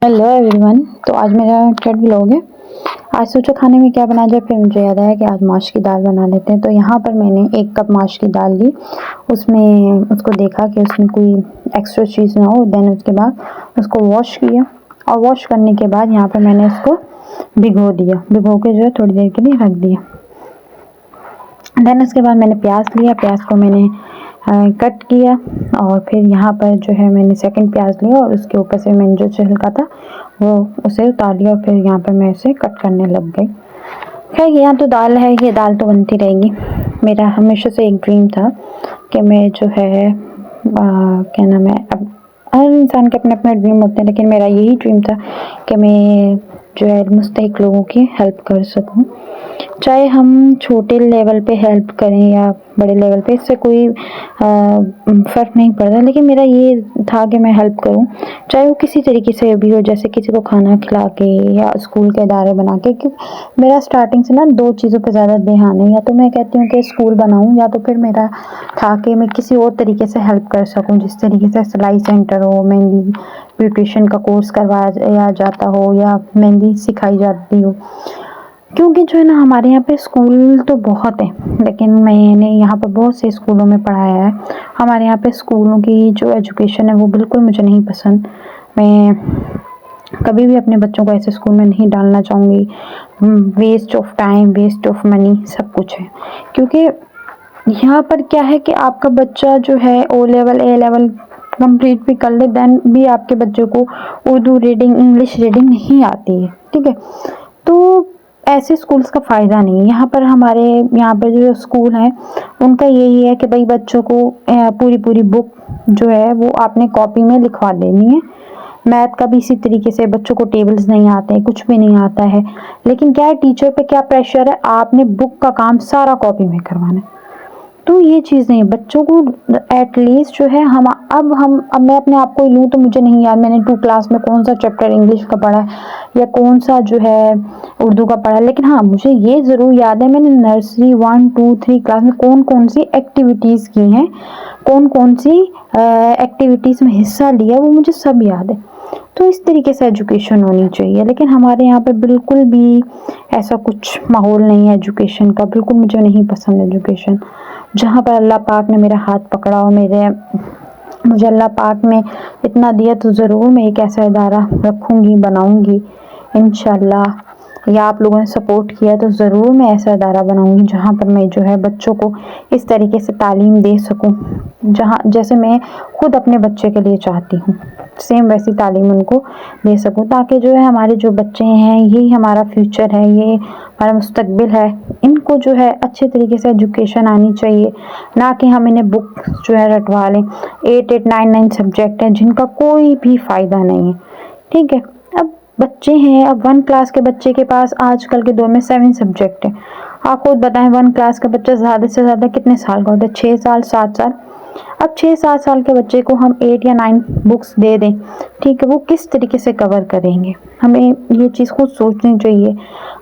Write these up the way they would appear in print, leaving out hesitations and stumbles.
Hello everyone. तो आज मेरा थर्ड व्लॉग है। आज सोचो खाने में क्या बना जाए, फिर मुझे याद आया कि आज माश की दाल बना लेते हैं। तो यहाँ पर मैंने 1 कप माश की दाल ली। उसमें उसको देखा कि उसमें कोई एक्स्ट्रा चीज़ ना हो। देन उसके बाद उसको वॉश किया, और वॉश करने के बाद यहाँ पर मैंने इसको भिगो दिया। भिगो के जो है थोड़ी देर के लिए रख दिया। देन उसके बाद मैंने प्याज लिया, प्याज को मैंने कट किया, और फिर यहाँ पर जो है मैंने सेकंड प्याज लिया और उसके ऊपर से मैंने जो छिलका था वो उसे उतार लिया, और फिर यहाँ पर मैं इसे कट करने लग गई। खैर यहाँ तो दाल है, ये दाल तो बनती रहेगी। मेरा हमेशा से एक ड्रीम था कि मैं जो है क्या नाम है, अब हर इंसान के अपने अपने ड्रीम होते हैं, लेकिन मेरा यही ड्रीम था कि मैं जो है मुस्तहिक लोगों की हेल्प कर सकूं। चाहे हम छोटे लेवल पे हेल्प करें या बड़े लेवल पे, इससे कोई फ़र्क नहीं पड़ता, लेकिन मेरा ये था कि मैं हेल्प करूं, चाहे वो किसी तरीके से भी हो, जैसे किसी को खाना खिला के या स्कूल के इदारे बना के। क्योंकि मेरा स्टार्टिंग से ना 2 चीज़ों पे ज़्यादा ध्यान है, या तो मैं कहती हूँ कि स्कूल बनाऊँ, या तो फिर मेरा था कि मैं किसी और तरीके से हेल्प कर सकूँ, जिस तरीके से सिलाई सेंटर हो, मेहंदी ब्यूटिशियन का कोर्स करवाया जाता हो, या मेहंदी सिखाई जाती हो। क्योंकि जो है ना हमारे यहाँ पे स्कूल तो बहुत है, लेकिन मैंने यहाँ पर बहुत से स्कूलों में पढ़ाया है। हमारे यहाँ पे स्कूलों की जो एजुकेशन है वो बिल्कुल मुझे नहीं पसंद। मैं कभी भी अपने बच्चों को ऐसे स्कूल में नहीं डालना चाहूँगी। Waste of time, waste of money, सब कुछ है। क्योंकि यहाँ पर क्या है कि आपका बच्चा जो है ओ लेवल, ए लेवल कंप्लीट भी कर ले, देन भी आपके बच्चे को उर्दू रीडिंग, इंग्लिश रीडिंग नहीं आती है। ठीक है, तो ऐसे स्कूल्स का फ़ायदा नहीं है। यहाँ पर हमारे यहाँ पर जो स्कूल हैं उनका यही है कि भाई बच्चों को पूरी पूरी बुक जो है वो आपने कॉपी में लिखवा देनी है। मैथ का भी इसी तरीके से, बच्चों को टेबल्स नहीं आते हैं, कुछ भी नहीं आता है, लेकिन क्या है, टीचर पे क्या प्रेशर है, आपने बुक का काम सारा कॉपी में करवाना है। तो ये चीज़ नहीं है बच्चों को। एटलीस्ट जो है अब मैं अपने आप को ही लूँ तो मुझे नहीं याद मैंने 2 क्लास में कौन सा चैप्टर इंग्लिश का पढ़ा है या कौन सा जो है उर्दू का पढ़ा है, लेकिन हाँ मुझे ये ज़रूर याद है मैंने नर्सरी 1 2 3 क्लास में कौन कौन सी एक्टिविटीज़ की हैं, कौन कौन सी एक्टिविटीज़ में हिस्सा लिया, वो मुझे सब याद है। तो इस तरीके से एजुकेशन होनी चाहिए, लेकिन हमारे यहाँ पे बिल्कुल भी ऐसा कुछ माहौल नहीं है एजुकेशन का। बिल्कुल मुझे नहीं पसंद एजुकेशन। जहाँ पर अल्लाह पाक ने मेरा हाथ पकड़ा और मुझे अल्लाह पाक ने इतना दिया, तो ज़रूर मैं एक ऐसा इदारा रखूँगी, बनाऊँगी इंशाल्लाह। या आप लोगों ने सपोर्ट किया तो ज़रूर मैं ऐसा इदारा बनाऊँगी जहाँ पर मैं जो है बच्चों को इस तरीके से तालीम दे सकूँ, जहाँ जैसे मैं खुद अपने बच्चे के लिए चाहती हूँ, सेम वैसी तालीम उनको दे सकूँ, ताकि जो है हमारे जो बच्चे हैं यही हमारा फ्यूचर है, ये हमारा मुस्तकबिल है। इनको जो है अच्छे तरीके से एजुकेशन आनी चाहिए, ना कि हम इन्हें बुक जो है रटवा लें। 8 8 9 9 सब्जेक्ट हैं जिनका कोई भी फ़ायदा नहीं है। ठीक है, अब बच्चे हैं, अब 1 क्लास के बच्चे के पास आजकल के दौर में 7 सब्जेक्ट हैं। आप खुद बताएं 1 क्लास का बच्चा ज़्यादा से ज़्यादा कितने साल का होता है? 6 साल, 7 साल। अब 6-7 साल के बच्चे को हम 8 या 9 बुक्स दे दें, ठीक है, वो किस तरीके से कवर करेंगे? हमें ये चीज़ खुद सोचनी चाहिए।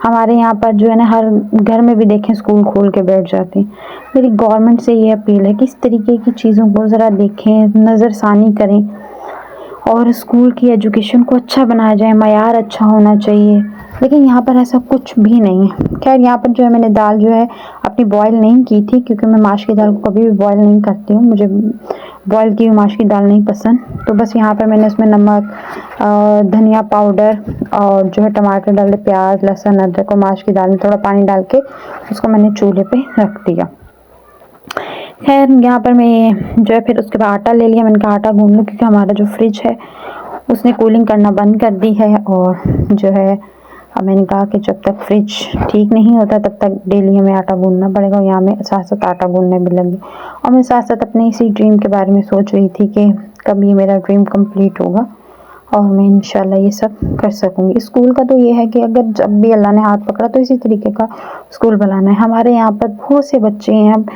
हमारे यहाँ पर जो है ना हर घर में भी देखें स्कूल खोल के बैठ जाते हैं। मेरी गवर्नमेंट से ये अपील है कि इस तरीके की चीज़ों को ज़रा देखें, नज़रसानी करें, और स्कूल की एजुकेशन को अच्छा बनाया जाए, मयार अच्छा होना चाहिए। लेकिन यहाँ पर ऐसा कुछ भी नहीं है। खैर यहाँ पर जो है मैंने दाल जो है अपनी बॉयल नहीं की थी, क्योंकि मैं माश की दाल को कभी भी बॉयल नहीं करती हूँ, मुझे बॉयल की हुई माश की दाल नहीं पसंद। तो बस यहाँ पर मैंने उसमें नमक, धनिया पाउडर और जो है टमाटर डाले, प्याज, लहसुन, अदरक और माश की दाल में थोड़ा पानी डाल के उसको मैंने चूल्हे पे रख दिया। खैर यहाँ पर मैं जो है फिर उसके बाद आटा ले लिया। मैंने कहा आटा गूंद लूँ, क्योंकि हमारा जो फ्रिज है उसने कूलिंग करना बंद कर दी है, और जो है अब मैंने कहा कि जब तक फ्रिज ठीक नहीं होता तब तक डेली हमें आटा गूंदना पड़ेगा। यहाँ मैं साथ साथ आटा गूंदने भी लगी, और मैं साथ साथ अपने इसी ड्रीम के बारे में सोच रही थी कि कब ये मेरा ड्रीम कंप्लीट होगा और मैं इंशाल्लाह ये सब कर सकूँगी। स्कूल का तो ये है कि अगर जब भी अल्लाह ने हाथ पकड़ा तो इसी तरीके का स्कूल बनाना है। हमारे यहाँ पर बहुत से बच्चे हैं, अब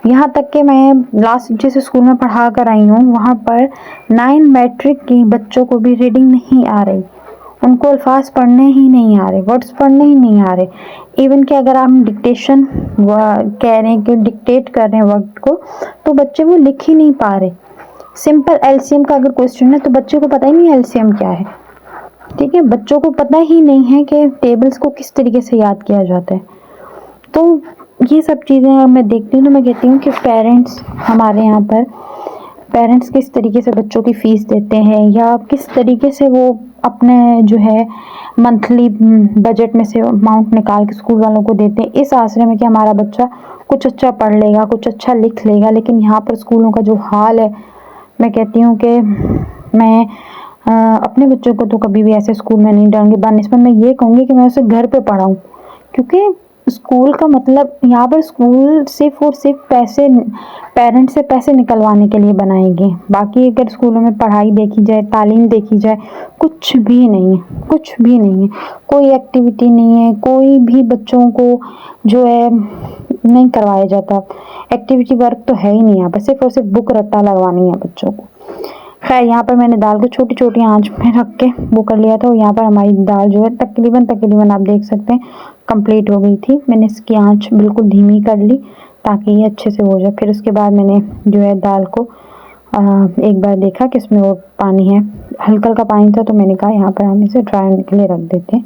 यहाँ तक कि मैं लास्ट जिस स्कूल में पढ़ा कर आई हूँ वहाँ पर 9 मैट्रिक के बच्चों को भी रीडिंग नहीं आ रही, उनको अल्फाज पढ़ने ही नहीं आ रहे, वर्ड्स पढ़ने ही नहीं आ रहे। इवन कि अगर आप डिक्टेशन कह रहे हैं कि डिक्टेट कर रहे हैं वर्ड को, तो बच्चे वो लिख ही नहीं पा रहे। सिंपल एलसीएम का अगर क्वेश्चन है तो बच्चे को पता ही नहीं एलसीएम क्या है। ठीक है, बच्चों को पता ही नहीं है कि टेबल्स को किस तरीके से याद किया जाता है। तो ये सब चीज़ें मैं देखती हूँ तो मैं कहती हूँ कि पेरेंट्स हमारे यहाँ पर पेरेंट्स किस तरीके से बच्चों की फ़ीस देते हैं या किस तरीके से वो अपने जो है मंथली बजट में से अमाउंट निकाल के स्कूल वालों को देते हैं, इस आसरे में कि हमारा बच्चा कुछ अच्छा पढ़ लेगा, कुछ अच्छा लिख लेगा। लेकिन यहाँ पर स्कूलों का जो हाल है, मैं कहती हूँ कि मैं अपने बच्चों को तो कभी भी ऐसे स्कूल में नहीं डालूँगी। बनस्पत मैं ये कहूँगी कि मैं उसे घर पे पढ़ाऊँ, क्योंकि स्कूल का मतलब यहाँ पर स्कूल सिर्फ़ और सिर्फ़ पैसे पेरेंट्स से पैसे निकलवाने के लिए बनाए गए। बाकी अगर स्कूलों में पढ़ाई देखी जाए, तालीम देखी जाए, कुछ भी नहीं है, कुछ भी नहीं है। कोई एक्टिविटी नहीं है, कोई भी बच्चों को जो है नहीं करवाया जाता। एक्टिविटी वर्क तो है ही नहीं यहाँ पर, सिर्फ़ और सिर्फ़ बुक रट्टा लगवानी है बच्चों को। खैर यहाँ पर मैंने दाल को छोटी-छोटी आँच में रख के वो कर लिया था और यहाँ पर हमारी दाल जो है तकरीबन आप देख सकते हैं कंप्लीट हो गई थी। मैंने इसकी आँच बिल्कुल धीमी कर ली ताकि ये अच्छे से हो जाए। फिर उसके बाद मैंने जो है दाल को एक बार देखा कि इसमें और पानी है, हल्का-हल्का पानी था, तो मैंने कहा यहाँ पर हम इसे ड्राई होने के लिए रख देते हैं।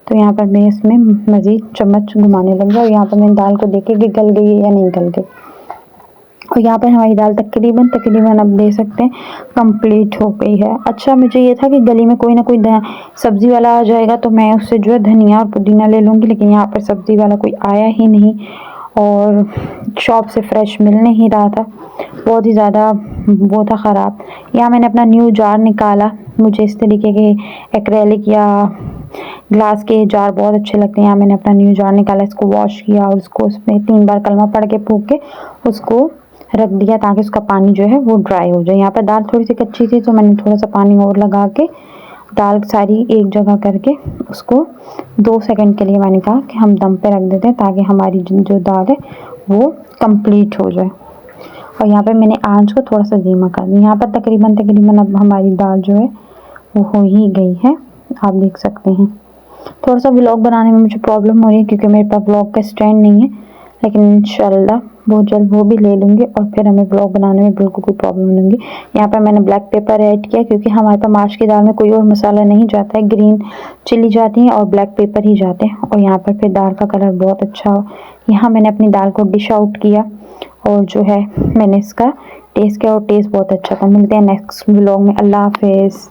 तो यहाँ पर मैं इसमें मज़ीद चम्मच घुमाने लग गई और यहाँ पर मैंने दाल को देखी कि गल गई है या नहीं गल गई। और यहाँ पर हमारी दाल तकरीबन आप देख सकते हैं कंप्लीट हो गई है। अच्छा, मुझे ये था कि गली में कोई ना कोई सब्ज़ी वाला आ जाएगा तो मैं उससे जो है धनिया और पुदीना ले लूँगी, लेकिन यहाँ पर सब्ज़ी वाला कोई आया ही नहीं और शॉप से फ्रेश मिल नहीं रहा था। बहुत ही ज़्यादा वो था ख़राब। यहाँ मैंने अपना न्यू जार निकाला। मुझे इस तरीके के एक्रेलिक या ग्लास के जार बहुत अच्छे लगते हैं। यहाँ मैंने अपना न्यू जार निकाला, इसको वॉश किया और उसको उसमें 3 बार कलमा पढ़ के फूँक के उसको रख दिया ताकि उसका पानी जो है वो ड्राई हो जाए। यहाँ पर दाल थोड़ी सी कच्ची थी तो मैंने थोड़ा सा पानी और लगा के दाल सारी एक जगह करके उसको 2 सेकंड के लिए मैंने कहा कि हम दम पे रख देते हैं ताकि हमारी जो दाल है वो कंप्लीट हो जाए। और यहाँ पे मैंने आँच को थोड़ा सा धीमा कर दिया। यहाँ पर तकरीबन अब हमारी दाल जो है वो हो ही गई है, आप देख सकते हैं। थोड़ा सा व्लॉग बनाने में मुझे प्रॉब्लम हो रही है क्योंकि मेरे पास व्लॉग का स्टैंड नहीं है, लेकिन इंशाल्लाह बहुत जल्द वो भी ले लूँगी और फिर हमें व्लॉग बनाने में बिल्कुल कोई प्रॉब्लम नहीं होगी। यहाँ पर मैंने ब्लैक पेपर ऐड किया क्योंकि हमारे पास माश की दाल में कोई और मसाला नहीं जाता है, ग्रीन चिली जाती है और ब्लैक पेपर ही जाते हैं। और यहाँ पर फिर दाल का कलर बहुत अच्छा हो। यहाँ मैंने अपनी दाल को डिश आउट किया और जो है मैंने इसका टेस्ट किया और टेस्ट बहुत अच्छा था। मिलते हैं नेक्स्ट व्लॉग में। अल्लाह हाफिज़।